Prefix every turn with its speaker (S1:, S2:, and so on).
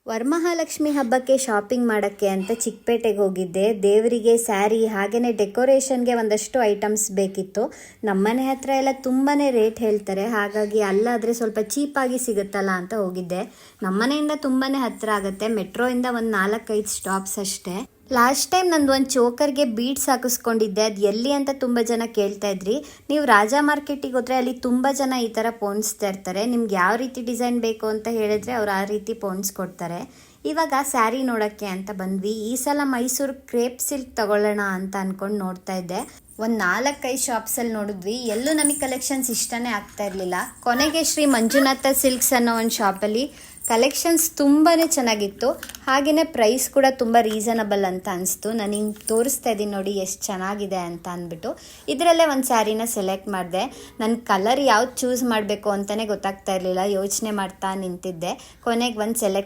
S1: ವರಮಹಾಲಕ್ಷ್ಮಿ ಹಬ್ಬಕ್ಕೆ ಶಾಪಿಂಗ್ ಮಾಡೋಕ್ಕೆ ಅಂತ ಚಿಕ್ಕಪೇಟೆಗೆ ಹೋಗಿದ್ದೆ. ದೇವರಿಗೆ ಸ್ಯಾರಿ ಹಾಗೆಯೇ ಡೆಕೋರೇಷನ್ಗೆ ಒಂದಷ್ಟು ಐಟಮ್ಸ್ ಬೇಕಿತ್ತು. ನಮ್ಮನೆ ಹತ್ರ ಎಲ್ಲ ತುಂಬಾ ರೇಟ್ ಹೇಳ್ತಾರೆ, ಹಾಗಾಗಿ ಅಲ್ಲಾದರೆ ಸ್ವಲ್ಪ ಚೀಪಾಗಿ ಸಿಗುತ್ತಲ್ಲ ಅಂತ ಹೋಗಿದ್ದೆ. ನಮ್ಮನೆಯಿಂದ ತುಂಬಾ ಹತ್ತಿರ ಆಗುತ್ತೆ, ಮೆಟ್ರೋಯಿಂದ ಒಂದು 4-5 ಸ್ಟಾಪ್ಸ್ ಅಷ್ಟೇ. ಲಾಸ್ಟ್ ಟೈಮ್ ನಂದು ಒಂದು ಚೋಕರ್ಗೆ ಬೀಡ್ಸ್ ಹಾಕಿಸ್ಕೊಂಡಿದ್ದೆ, ಅದು ಎಲ್ಲಿ ಅಂತ ತುಂಬ ಜನ ಕೇಳ್ತಾ ಇದ್ರಿ. ನೀವು ರಾಜಾ ಮಾರ್ಕೆಟಿಗೆ ಹೋದರೆ ಅಲ್ಲಿ ತುಂಬ ಜನ ಈ ಥರ ಪೋಣಿಸ್ತಾ ಇರ್ತಾರೆ. ನಿಮ್ಗೆ ಯಾವ ರೀತಿ ಡಿಸೈನ್ ಬೇಕು ಅಂತ ಹೇಳಿದ್ರೆ ಅವ್ರು ಆ ರೀತಿ ಪೋಣಿಸ್ಕೊಡ್ತಾರೆ. ಇವಾಗ ಸ್ಯಾರಿ ನೋಡೋಕ್ಕೆ ಅಂತ ಬಂದ್ವಿ. ಈ ಸಲ ಮೈಸೂರು ಕ್ರೇಪ್ ಸಿಲ್ಕ್ ತಗೊಳ್ಳೋಣ ಅಂತ ಅಂದ್ಕೊಂಡು ನೋಡ್ತಾ ಇದ್ದೆ. ಒಂದು 4-5 ಶಾಪ್ಸಲ್ಲಿ ನೋಡಿದ್ವಿ, ಎಲ್ಲೂ ನಮಗೆ ಕಲೆಕ್ಷನ್ಸ್ ಇಷ್ಟನೇ ಆಗ್ತಾ ಇರಲಿಲ್ಲ. ಕೊನೆಗೆ ಶ್ರೀ ಮಂಜುನಾಥ ಸಿಲ್ಕ್ಸ್ ಅನ್ನೋ ಒಂದು ಶಾಪಲ್ಲಿ ಕಲೆಕ್ಷನ್ಸ್ ತುಂಬಾ ಚೆನ್ನಾಗಿತ್ತು, ಹಾಗೆಯೇ ಪ್ರೈಸ್ ಕೂಡ ತುಂಬ ರೀಸನಬಲ್ ಅಂತ ಅನಿಸ್ತು. ನಾನು ಹಿಂಗೆ ತೋರಿಸ್ತಾ ಇದ್ದೀನಿ ನೋಡಿ ಎಷ್ಟು ಚೆನ್ನಾಗಿದೆ ಅಂತ ಅಂದ್ಬಿಟ್ಟು. ಇದರಲ್ಲೇ ಒಂದು ಸ್ಯಾರಿನ ಸೆಲೆಕ್ಟ್ ಮಾಡಿದೆ. ನನ್ನ ಕಲರ್ ಯಾವ್ದು ಚೂಸ್ ಮಾಡಬೇಕು ಅಂತಲೇ ಗೊತ್ತಾಗ್ತಾ ಇರಲಿಲ್ಲ, ಯೋಚನೆ ಮಾಡ್ತಾ ನಿಂತಿದ್ದೆ. ಕೊನೆಗೆ ಒಂದು ಸೆಲೆಕ್ಟ್